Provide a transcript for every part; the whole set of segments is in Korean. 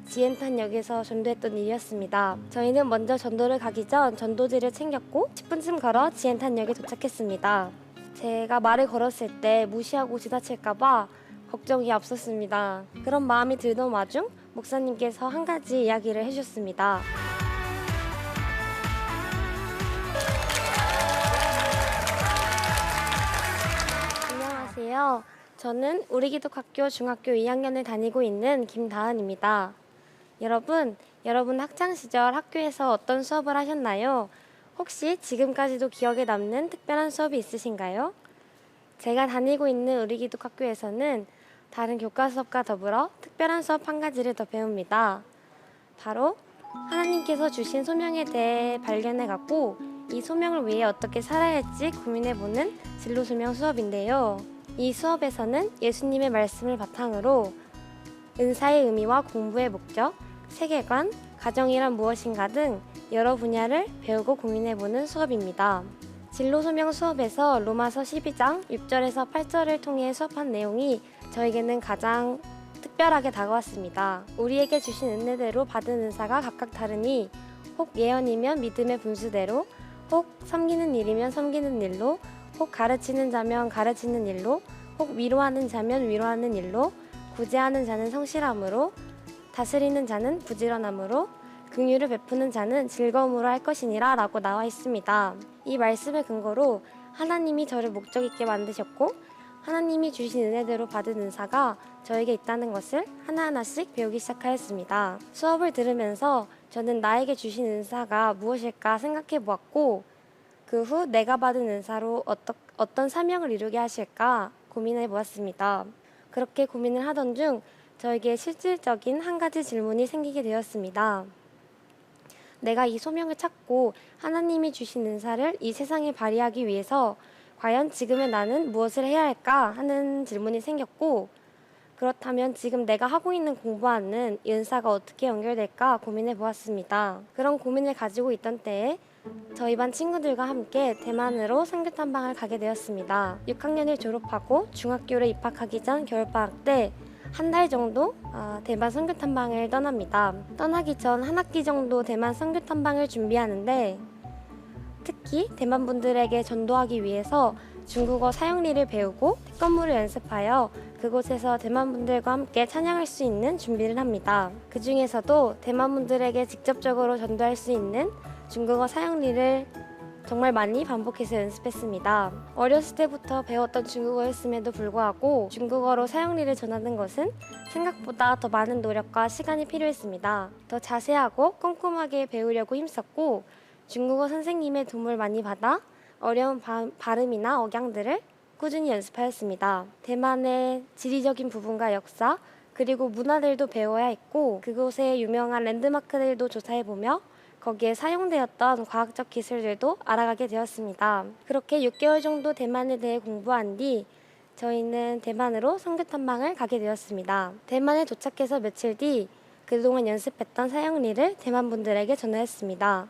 지엔탄역에서 전도했던 일이었습니다. 저희는 먼저 전도를 가기 전 전도지를 챙겼고 10분쯤 걸어 지엔탄역에 도착했습니다. 제가 말을 걸었을 때 무시하고 지나칠까봐 걱정이 앞섰습니다. 그런 마음이 들던 와중 목사님께서 한 가지 이야기를 해주셨습니다. 안녕하세요. 저는 우리기독학교 중학교 2학년을 다니고 있는 김다은입니다. 여러분 학창시절 학교에서 어떤 수업을 하셨나요? 혹시 지금까지도 기억에 남는 특별한 수업이 있으신가요? 제가 다니고 있는 우리기독학교에서는 다른 교과 수업과 더불어 특별한 수업 한 가지를 더 배웁니다. 바로 하나님께서 주신 소명에 대해 발견해갖고 이 소명을 위해 어떻게 살아야 할지 고민해보는 진로소명 수업인데요. 이 수업에서는 예수님의 말씀을 바탕으로 은사의 의미와 공부의 목적, 세계관, 가정이란 무엇인가 등 여러 분야를 배우고 고민해보는 수업입니다. 진로소명 수업에서 로마서 12장 6절에서 8절을 통해 수업한 내용이 저에게는 가장 특별하게 다가왔습니다. 우리에게 주신 은혜대로 받은 은사가 각각 다르니 혹 예언이면 믿음의 분수대로, 혹 섬기는 일이면 섬기는 일로, 혹 가르치는 자면 가르치는 일로, 혹 위로하는 자면 위로하는 일로, 구제하는 자는 성실함으로, 다스리는 자는 부지런함으로, 긍휼을 베푸는 자는 즐거움으로 할 것이니라 라고 나와 있습니다. 이 말씀을 근거로 하나님이 저를 목적 있게 만드셨고 하나님이 주신 은혜대로 받은 은사가 저에게 있다는 것을 하나하나씩 배우기 시작하였습니다. 수업을 들으면서 저는 나에게 주신 은사가 무엇일까 생각해 보았고 그 후 내가 받은 은사로 어떤 사명을 이루게 하실까 고민해 보았습니다. 그렇게 고민을 하던 중 저에게 실질적인 한 가지 질문이 생기게 되었습니다. 내가 이 소명을 찾고 하나님이 주신 은사를 이 세상에 발휘하기 위해서 과연 지금의 나는 무엇을 해야 할까 하는 질문이 생겼고 그렇다면 지금 내가 하고 있는 공부와는 이 은사가 어떻게 연결될까 고민해 보았습니다. 그런 고민을 가지고 있던 때에 저희 반 친구들과 함께 대만으로 선교 탐방을 가게 되었습니다. 6학년을 졸업하고 중학교를 입학하기 전 겨울방학 때 한 달 정도 대만 선교 탐방을 떠납니다. 떠나기 전 한 학기 정도 대만 선교 탐방을 준비하는데 특히 대만 분들에게 전도하기 위해서 중국어 사용리를 배우고 태권무를 연습하여 그곳에서 대만 분들과 함께 찬양할 수 있는 준비를 합니다. 그 중에서도 대만 분들에게 직접적으로 전도할 수 있는 중국어 사용리를 정말 많이 반복해서 연습했습니다. 어렸을 때부터 배웠던 중국어였음에도 불구하고 중국어로 사용리를 전하는 것은 생각보다 더 많은 노력과 시간이 필요했습니다. 더 자세하고 꼼꼼하게 배우려고 힘썼고 중국어 선생님의 도움을 많이 받아 어려운 발음이나 억양들을 꾸준히 연습하였습니다. 대만의 지리적인 부분과 역사 그리고 문화들도 배워야 했고 그곳의 유명한 랜드마크들도 조사해보며 거기에 사용되었던 과학적 기술들도 알아가게 되었습니다. 그렇게 6개월 정도 대만에 대해 공부한 뒤 저희는 대만으로 선교 탐방을 가게 되었습니다. 대만에 도착해서 며칠 뒤 그동안 연습했던 사용리를 대만 분들에게 전하였습니다.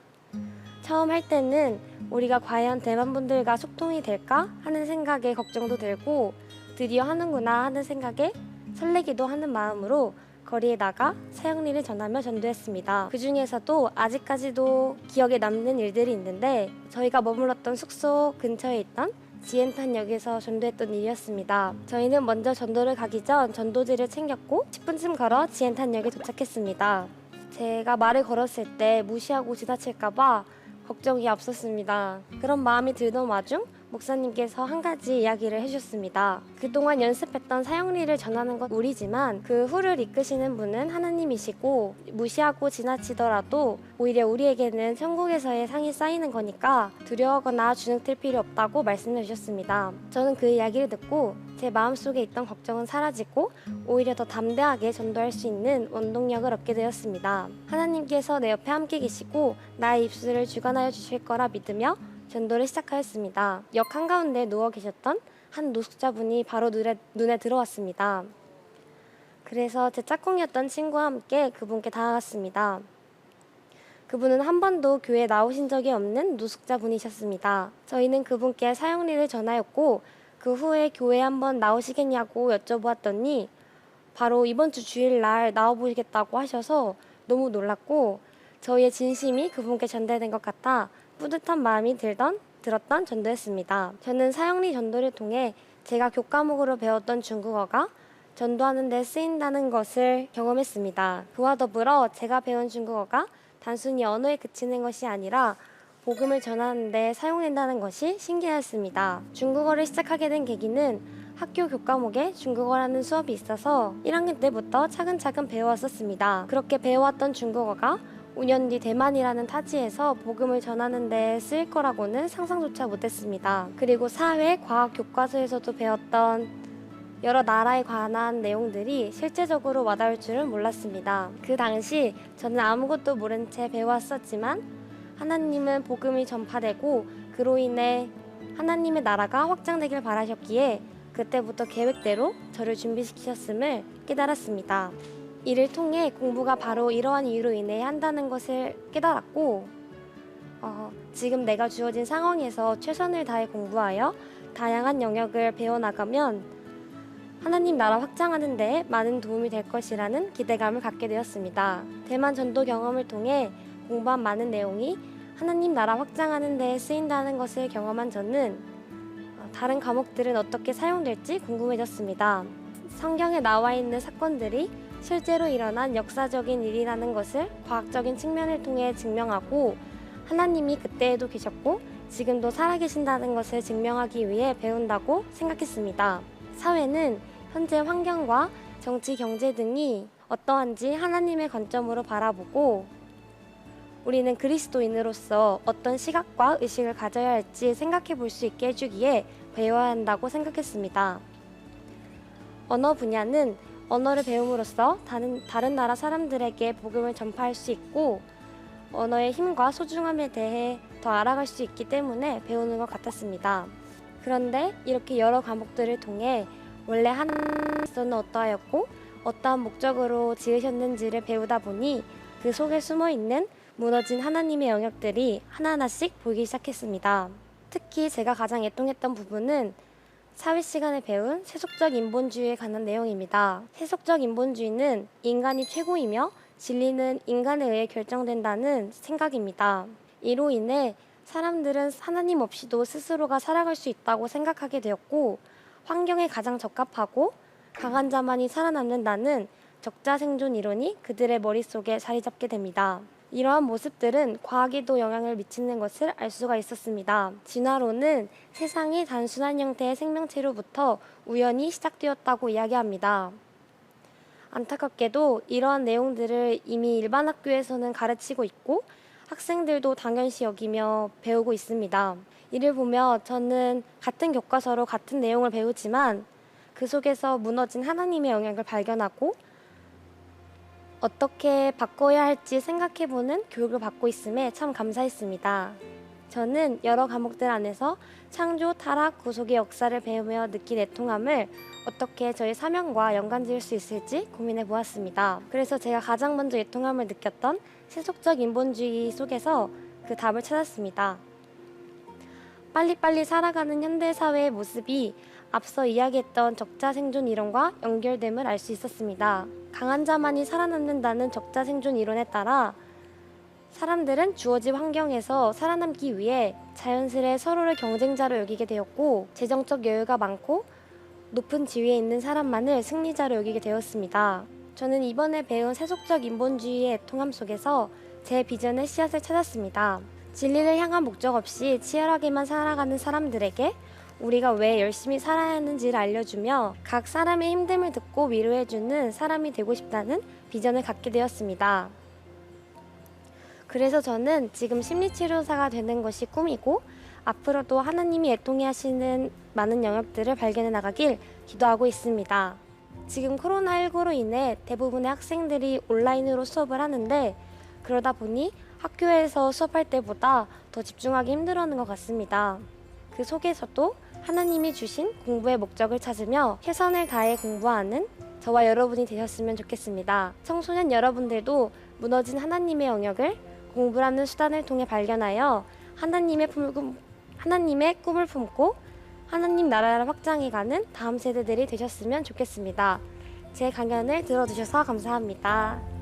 처음 할 때는 우리가 과연 대만 분들과 소통이 될까 하는 생각에 걱정도 들고 드디어 하는구나 하는 생각에 설레기도 하는 마음으로 거리에 나가 사용리를 전하며 전도했습니다. 그 중에서도 아직까지도 기억에 남는 일들이 있는데 저희가 머물렀던 숙소 근처에 있던 지엔탄역에서 전도했던 일이었습니다. 저희는 먼저 전도를 가기 전 전도지를 챙겼고 10분쯤 걸어 지엔탄역에 도착했습니다. 제가 말을 걸었을 때 무시하고 지나칠까봐 걱정이 앞섰습니다. 그런 마음이 들던 와중 목사님께서 한 가지 이야기를 해주셨습니다. 그동안 연습했던 사용리를 전하는 건 우리지만 그 후를 이끄시는 분은 하나님이시고 무시하고 지나치더라도 오히려 우리에게는 천국에서의 상이 쌓이는 거니까 두려워하거나 주눅들 필요 없다고 말씀해 주셨습니다. 저는 그 이야기를 듣고 제 마음속에 있던 걱정은 사라지고 오히려 더 담대하게 전도할 수 있는 원동력을 얻게 되었습니다. 하나님께서 내 옆에 함께 계시고 나의 입술을 주관하여 주실 거라 믿으며 전도를 시작하였습니다. 역 한가운데 누워 계셨던 한 노숙자분이 바로 눈에 들어왔습니다. 그래서 제 짝꿍이었던 친구와 함께 그분께 다가갔습니다. 그분은 한 번도 교회에 나오신 적이 없는 노숙자분이셨습니다. 저희는 그분께 사용리를 전하였고 그 후에 교회에 한번 나오시겠냐고 여쭤보았더니 바로 이번 주 주일날 나와보시겠다고 하셔서 너무 놀랐고 저희의 진심이 그분께 전달된 것 같아 뿌듯한 마음이 들었던 전도였습니다. 저는 사형리 전도를 통해 제가 교과목으로 배웠던 중국어가 전도하는 데 쓰인다는 것을 경험했습니다. 그와 더불어 제가 배운 중국어가 단순히 언어에 그치는 것이 아니라 복음을 전하는 데 사용된다는 것이 신기했습니다. 중국어를 시작하게 된 계기는 학교 교과목에 중국어라는 수업이 있어서 1학년 때부터 차근차근 배워왔었습니다. 그렇게 배워왔던 중국어가 5년 뒤 대만이라는 타지에서 복음을 전하는 데 쓰일 거라고는 상상조차 못했습니다. 그리고 사회, 과학 교과서에서도 배웠던 여러 나라에 관한 내용들이 실제적으로 와닿을 줄은 몰랐습니다. 그 당시 저는 아무것도 모른 채 배워왔었지만 하나님은 복음이 전파되고 그로 인해 하나님의 나라가 확장되길 바라셨기에 그때부터 계획대로 저를 준비시키셨음을 깨달았습니다. 이를 통해 공부가 바로 이러한 이유로 인해 한다는 것을 깨달았고 지금 내가 주어진 상황에서 최선을 다해 공부하여 다양한 영역을 배워나가면 하나님 나라 확장하는 데 많은 도움이 될 것이라는 기대감을 갖게 되었습니다. 대만 전도 경험을 통해 공부한 많은 내용이 하나님 나라 확장하는 데 쓰인다는 것을 경험한 저는 다른 과목들은 어떻게 사용될지 궁금해졌습니다. 성경에 나와 있는 사건들이 실제로 일어난 역사적인 일이라는 것을 과학적인 측면을 통해 증명하고 하나님이 그때에도 계셨고 지금도 살아계신다는 것을 증명하기 위해 배운다고 생각했습니다. 사회는 현재 환경과 정치, 경제 등이 어떠한지 하나님의 관점으로 바라보고 우리는 그리스도인으로서 어떤 시각과 의식을 가져야 할지 생각해 볼 수 있게 해주기에 배워야 한다고 생각했습니다. 언어 분야는 언어를 배움으로써 다른 나라 사람들에게 복음을 전파할 수 있고 언어의 힘과 소중함에 대해 더 알아갈 수 있기 때문에 배우는 것 같았습니다. 그런데 이렇게 여러 과목들을 통해 원래 하나님께서는 어떠하였고 어떠한 목적으로 지으셨는지를 배우다 보니 그 속에 숨어있는 무너진 하나님의 영역들이 하나하나씩 보이기 시작했습니다. 특히 제가 가장 애통했던 부분은 사회 시간에 배운 세속적 인본주의에 관한 내용입니다. 세속적 인본주의는 인간이 최고이며 진리는 인간에 의해 결정된다는 생각입니다. 이로 인해 사람들은 하나님 없이도 스스로가 살아갈 수 있다고 생각하게 되었고 환경에 가장 적합하고 강한 자만이 살아남는다는 적자생존 이론이 그들의 머릿속에 자리 잡게 됩니다. 이러한 모습들은 과학에도 영향을 미치는 것을 알 수가 있었습니다. 진화론은 세상이 단순한 형태의 생명체로부터 우연히 시작되었다고 이야기합니다. 안타깝게도 이러한 내용들을 이미 일반 학교에서는 가르치고 있고 학생들도 당연시 여기며 배우고 있습니다. 이를 보며 저는 같은 교과서로 같은 내용을 배우지만 그 속에서 무너진 하나님의 영역을 발견하고 어떻게 바꿔야 할지 생각해보는 교육을 받고 있음에 참 감사했습니다. 저는 여러 과목들 안에서 창조, 타락, 구속의 역사를 배우며 느낀 애통함을 어떻게 저의 사명과 연관지을 수 있을지 고민해 보았습니다. 그래서 제가 가장 먼저 애통함을 느꼈던 세속적 인본주의 속에서 그 답을 찾았습니다. 빨리빨리 살아가는 현대사회의 모습이 앞서 이야기했던 적자생존 이론과 연결됨을 알 수 있었습니다. 강한 자만이 살아남는다는 적자생존 이론에 따라 사람들은 주어진 환경에서 살아남기 위해 자연스레 서로를 경쟁자로 여기게 되었고 재정적 여유가 많고 높은 지위에 있는 사람만을 승리자로 여기게 되었습니다. 저는 이번에 배운 세속적 인본주의의 애통함 속에서 제 비전의 씨앗을 찾았습니다. 진리를 향한 목적 없이 치열하게만 살아가는 사람들에게 우리가 왜 열심히 살아야 하는지를 알려주며 각 사람의 힘듦을 듣고 위로해주는 사람이 되고 싶다는 비전을 갖게 되었습니다. 그래서 저는 지금 심리치료사가 되는 것이 꿈이고 앞으로도 하나님이 애통해 하시는 많은 영역들을 발견해 나가길 기도하고 있습니다. 지금 코로나19로 인해 대부분의 학생들이 온라인으로 수업을 하는데 그러다 보니 학교에서 수업할 때보다 더 집중하기 힘들어하는 것 같습니다. 그 속에서도 하나님이 주신 공부의 목적을 찾으며 최선을 다해 공부하는 저와 여러분이 되셨으면 좋겠습니다. 청소년 여러분들도 무너진 하나님의 영역을 공부라는 수단을 통해 발견하여 하나님의 꿈을 품고 하나님 나라를 확장해가는 다음 세대들이 되셨으면 좋겠습니다. 제 강연을 들어주셔서 감사합니다.